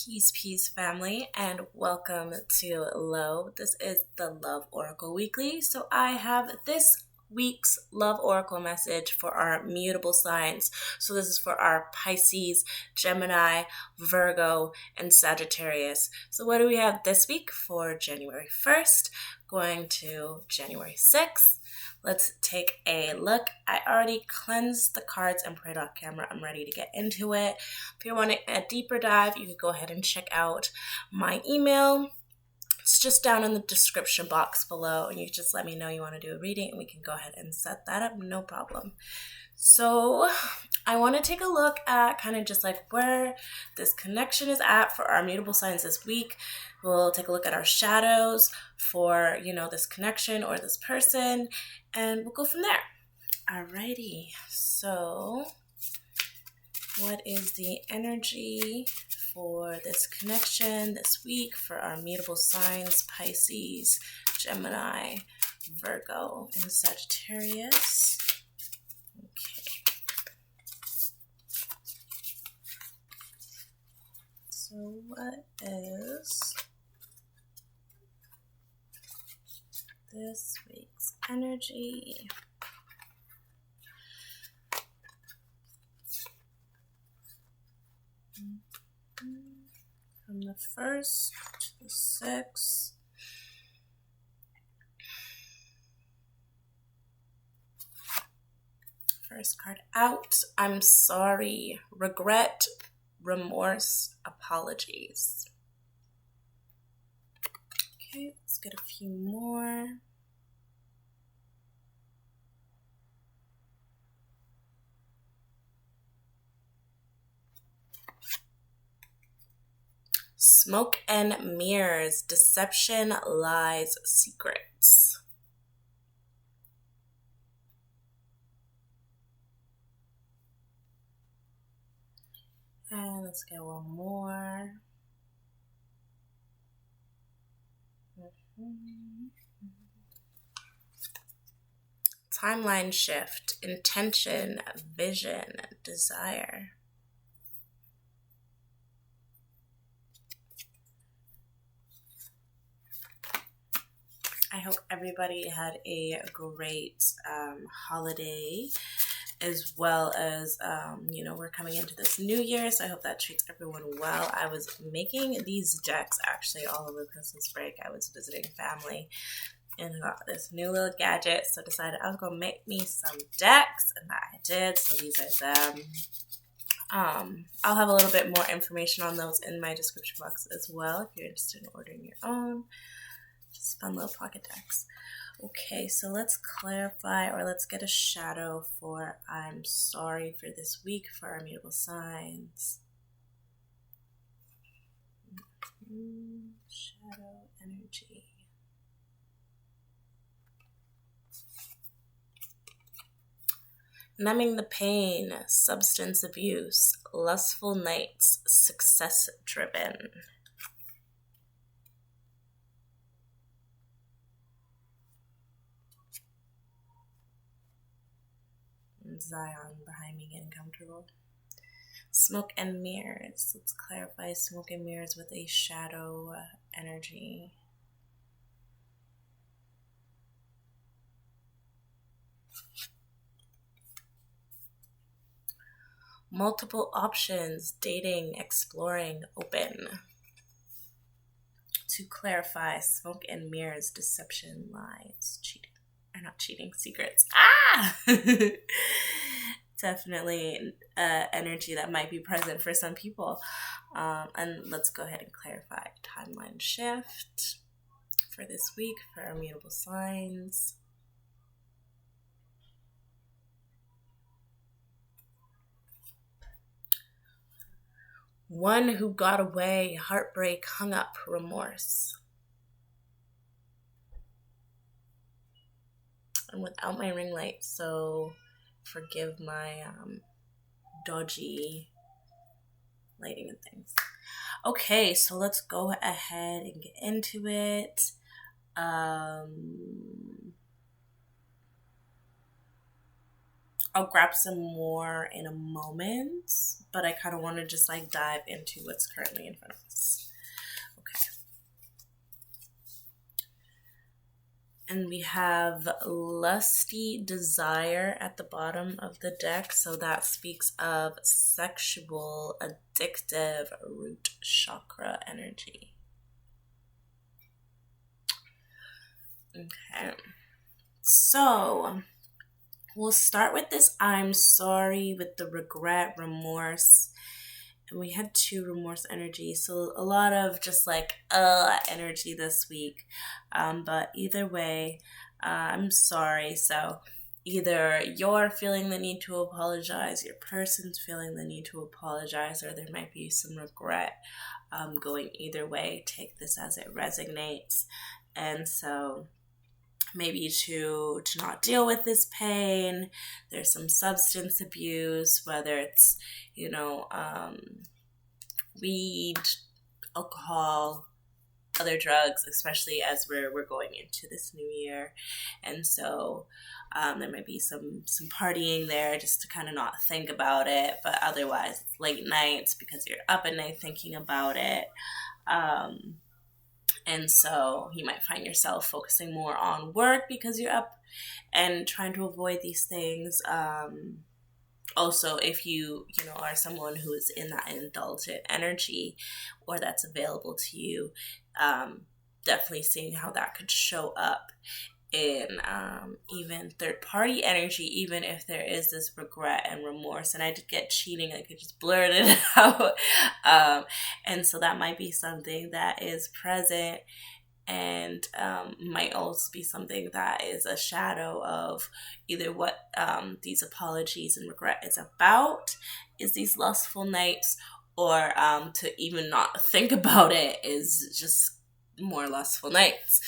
Peace, family, and welcome to Lo. This is the Love Oracle Weekly. So I have this week's Love Oracle message for our mutable signs. So this is for our Pisces, Gemini, Virgo, and Sagittarius. So what do we have this week for January 1st, going to January 6th? Let's take a look. I already cleansed the cards and prayed off camera. I'm ready to get into it. If you're wanting a deeper dive, you can go ahead and check out my email. It's just down in the description box below, and you just let me know you want to do a reading, and we can go ahead and set that up, no problem. So I want to take a look at kind of just like where this connection is at for our mutable signs this week. We'll take a look at our shadows for, this connection or this person, and we'll go from there. Alrighty, so what is the energy for this connection this week for our mutable signs, Pisces, Gemini, Virgo, and Sagittarius? Okay. So what is this week's energy? From the 1st to the 6th. First card out. I'm sorry. Regret, remorse, apologies. Okay, let's get a few more. Smoke and mirrors, deception, lies, secrets. And let's get one more. Timeline shift, intention, vision, desire. I hope everybody had a great holiday, as well as, we're coming into this new year, so I hope that treats everyone well. I was making these decks actually all over Christmas break. I was visiting family and I got this new little gadget, so decided I was going to make me some decks, and that I did. So these are them. I'll have a little bit more information on those in my description box as well if you're interested in ordering your own. Just fun little pocket decks. Okay, so let's clarify, or let's get a shadow for I'm sorry for this week for our mutable signs. Shadow energy. Numbing the pain, substance abuse, lustful nights, success driven. Zion behind me getting comfortable. Smoke and mirrors. Let's clarify smoke and mirrors with a shadow energy. Multiple options, dating, exploring, open. To clarify smoke and mirrors, deception, lies, cheating. Or not cheating, secrets. Definitely energy that might be present for some people. And let's go ahead and clarify timeline shift for this week for our mutable signs. One who got away, heartbreak, hung up, remorse. I'm without my ring light, so forgive my dodgy lighting and things. Okay, so let's go ahead and get into it. I'll grab some more in a moment, but I kind of want to just like dive into what's currently in front of us. Okay. And we have Lusty Desire at the bottom of the deck. So that speaks of sexual, addictive root chakra energy. Okay. So we'll start with this I'm sorry with the regret, remorse. And we had 2 remorse energy. So a lot of just like energy this week. But either way, I'm sorry. So either you're feeling the need to apologize, your person's feeling the need to apologize, or there might be some regret going either way. Take this as it resonates. And so maybe to not deal with this pain, there's some substance abuse, whether it's, weed, alcohol, other drugs, especially as we're going into this new year. And so there might be some partying there just to kind of not think about it, but otherwise it's late nights because you're up at night thinking about it. And so you might find yourself focusing more on work because you're up and trying to avoid these things. Also, if you are someone who is in that indulgent energy or that's available to you, definitely seeing how that could show up in even third-party energy, even if there is this regret and remorse. And I did get cheating, I could just blurt it out. And so that might be something that is present and might also be something that is a shadow of either what these apologies and regret is about, is these lustful nights, or to even not think about it is just more lustful nights.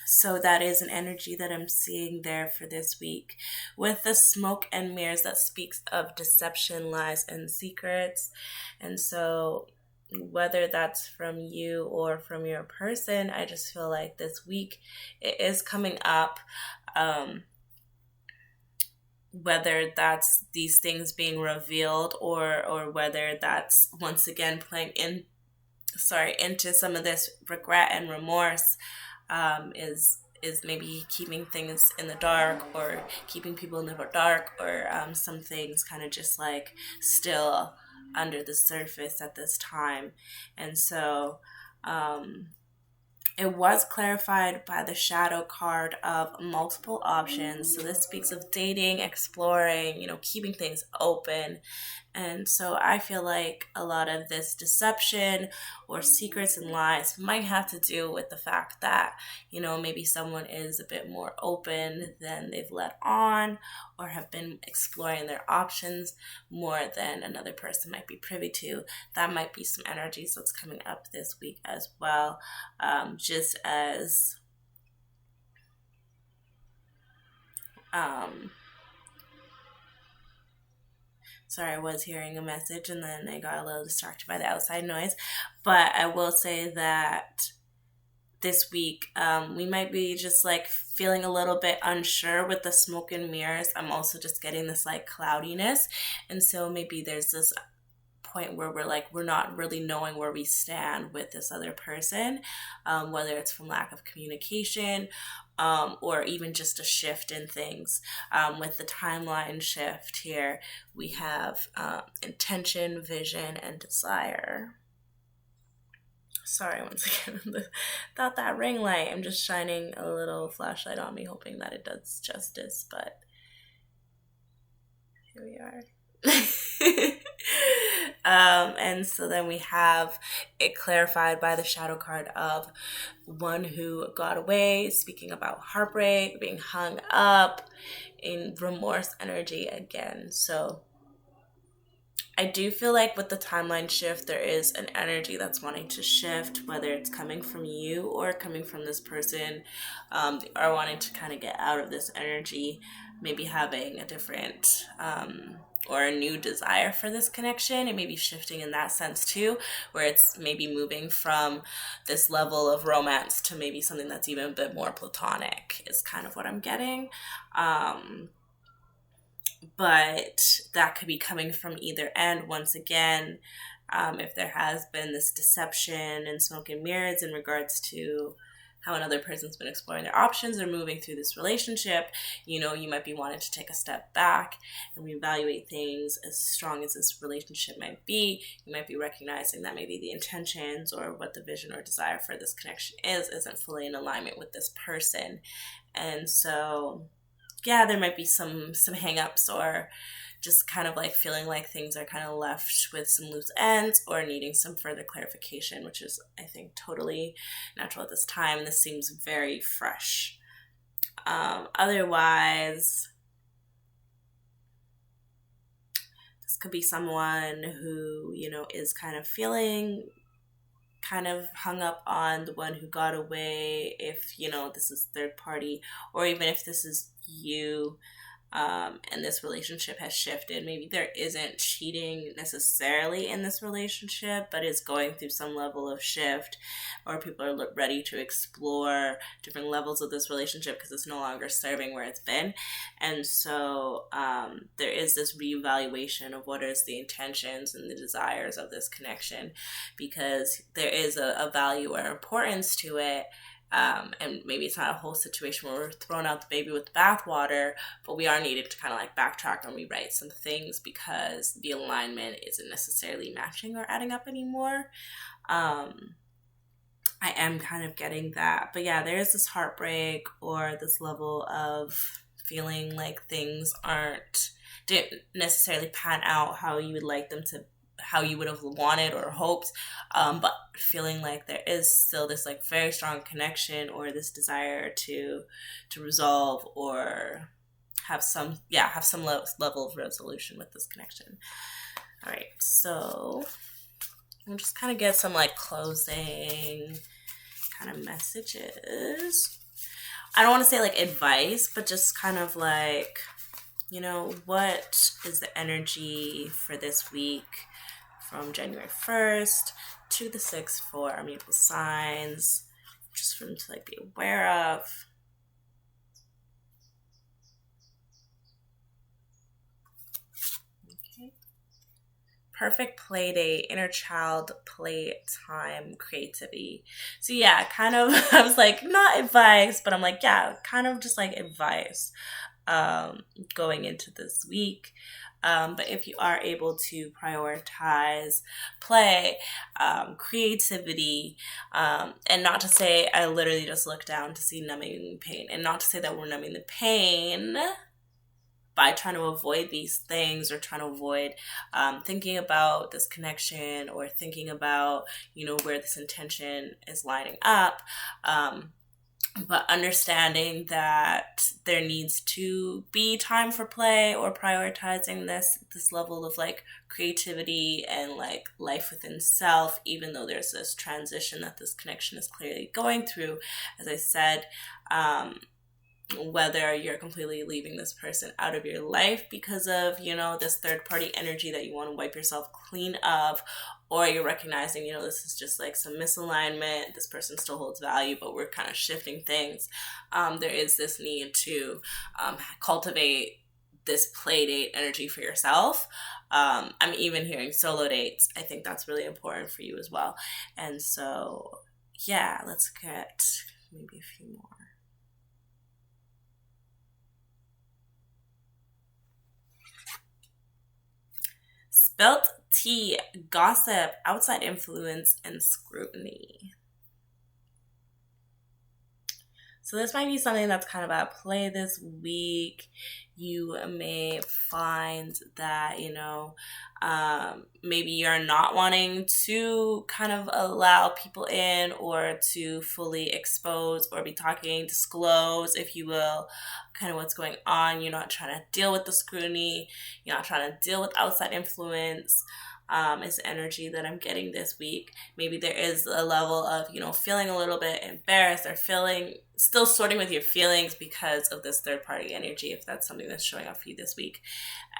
So that is an energy that I'm seeing there for this week. With the smoke and mirrors, that speaks of deception, lies, and secrets. And so whether that's from you or from your person, I just feel like this week it is coming up. Whether that's these things being revealed or whether that's once again playing into some of this regret and remorse, is maybe keeping things in the dark or keeping people in the dark, or some things kind of just like still under the surface at this time. And so it was clarified by the shadow card of multiple options. So this speaks of dating, exploring, keeping things open. And so I feel like a lot of this deception or secrets and lies might have to do with the fact that, maybe someone is a bit more open than they've let on, or have been exploring their options more than another person might be privy to. That might be some energies that's coming up this week as well. Just as sorry, I was hearing a message and then I got a little distracted by the outside noise. But I will say that this week, we might be just like feeling a little bit unsure with the smoke and mirrors. I'm also just getting this like cloudiness. And so maybe there's this point where we're not really knowing where we stand with this other person, whether it's from lack of communication, or even just a shift in things. With the timeline shift here, we have intention, vision, and desire. Sorry, once again, without that ring light, I'm just shining a little flashlight on me, hoping that it does justice, but here we are. And so then we have it clarified by the shadow card of one who got away, speaking about heartbreak, being hung up, in remorse energy again. So I do feel like with the timeline shift, there is an energy that's wanting to shift, whether it's coming from you or coming from this person, are wanting to kind of get out of this energy, maybe having a different or a new desire for this connection. It may be shifting in that sense too, where it's maybe moving from this level of romance to maybe something that's even a bit more platonic is kind of what I'm getting. but that could be coming from either end. Once again, if there has been this deception and smoke and mirrors in regards to how another person's been exploring their options or moving through this relationship, you might be wanting to take a step back and reevaluate things. As strong as this relationship might be, you might be recognizing that maybe the intentions or what the vision or desire for this connection isn't fully in alignment with this person. And so, yeah, there might be some hangups, or just kind of like feeling like things are kind of left with some loose ends or needing some further clarification, which is, I think, totally natural at this time. This seems very fresh. Otherwise, this could be someone who, is kind of feeling kind of hung up on the one who got away, if, this is third party, or even if this is you, and this relationship has shifted. Maybe there isn't cheating necessarily in this relationship, but it's going through some level of shift, or people are ready to explore different levels of this relationship because it's no longer serving where it's been. And so there is this reevaluation of what is the intentions and the desires of this connection, because there is a value or importance to it. And maybe it's not a whole situation where we're throwing out the baby with the bathwater, but we are needed to kind of like backtrack and rewrite some things because the alignment isn't necessarily matching or adding up anymore. I am kind of getting that. But yeah, there is this heartbreak or this level of feeling like things didn't necessarily pan out how you would like them to, how you would have wanted or hoped, but feeling like there is still this like very strong connection or this desire to resolve or have some level of resolution with this connection. All right, so we'll just kind of get some like closing kind of messages. I don't want to say like advice, but just kind of like, what is the energy for this week from January 1st to the 6th for our mutable signs, just for them to like be aware of. Okay. Perfect play date, inner child play time, creativity. So yeah, kind of, I was like, not advice, but I'm like, yeah, kind of just like advice going into this week. But if you are able to prioritize play, creativity, and not to say I literally just look down to see numbing pain, and not to say that we're numbing the pain by trying to avoid these things or trying to avoid thinking about this connection or thinking about, where this intention is lining up. But understanding that there needs to be time for play or prioritizing this level of like creativity and like life within self, even though there's this transition that this connection is clearly going through. As I said, whether you're completely leaving this person out of your life because of, this third party energy that you want to wipe yourself clean of, or you're recognizing, this is just like some misalignment, this person still holds value, but we're kind of shifting things. There is this need to cultivate this play date energy for yourself. I'm even hearing solo dates. I think that's really important for you as well. And so, yeah, let's get maybe a few more. Spelt tea, gossip, outside influence, and scrutiny. So this might be something that's kind of at play this week. You may find that, maybe you're not wanting to kind of allow people in or to fully expose or be disclose, if you will, kind of what's going on. You're not trying to deal with the scrutiny. You're not trying to deal with outside influence. Is the energy that I'm getting this week. Maybe there is a level of, feeling a little bit embarrassed or still sorting with your feelings because of this third party energy, if that's something that's showing up for you this week.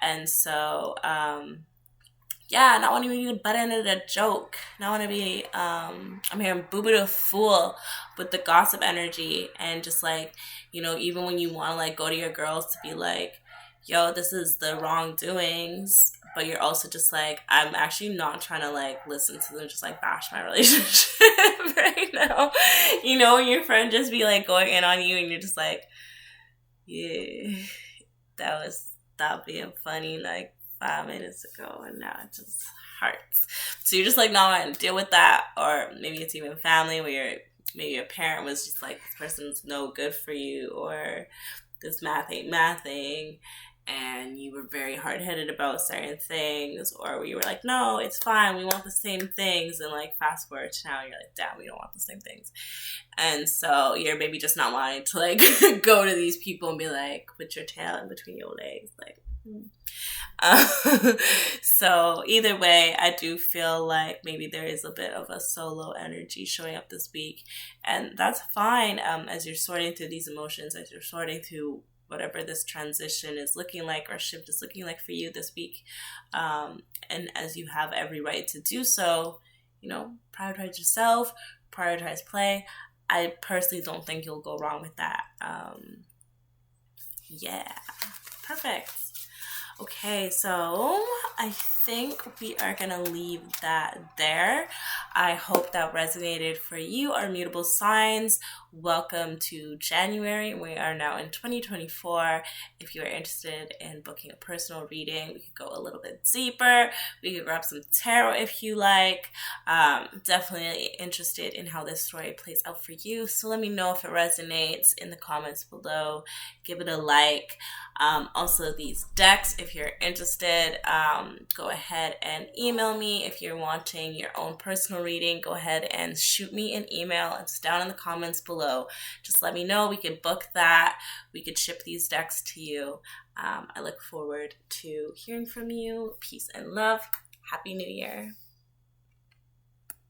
And so, not wanting to be butt into the joke. Not want to be, I'm hearing boo-boo to fool with the gossip energy, and just like, even when you want to like go to your girls to be like, yo, this is the wrongdoings, but you're also just like, I'm actually not trying to like listen to them just like bash my relationship right now. You know, when your friend just be like going in on you and you're just like, yeah, that being funny like 5 minutes ago and now it just hurts. So you're just like, no, I want to deal with that. Or maybe it's even family where maybe your parent was just like, this person's no good for you, or this math ain't mathing, and you were very hard-headed about certain things, or you were like, no, it's fine, we want the same things, and like fast forward to now, you're like, damn, we don't want the same things. And so you're maybe just not wanting to like go to these people and be like, put your tail in between your legs, like so either way, I do feel like maybe there is a bit of a solo energy showing up this week, and that's fine. As you're sorting through these emotions, as you're sorting through whatever this transition is looking like or shift is looking like for you this week, and as you have every right to do so, you know, prioritize yourself, prioritize play. I personally don't think you'll go wrong with that. Yeah, perfect. Okay, so I think we are going to leave that there. I hope that resonated for you, our mutable signs. Welcome to January. We are now in 2024. If you are interested in booking a personal reading, we could go a little bit deeper. We could grab some tarot if you like. Definitely interested in how this story plays out for you. So let me know if it resonates in the comments below. Give it a like. Also, these decks, if you're interested, go ahead and email me. If you're wanting your own personal reading, go ahead and shoot me an email. It's down in the comments below. Just let me know. We could book that. We could ship these decks to you. I look forward to hearing from you. Peace and love. Happy New Year.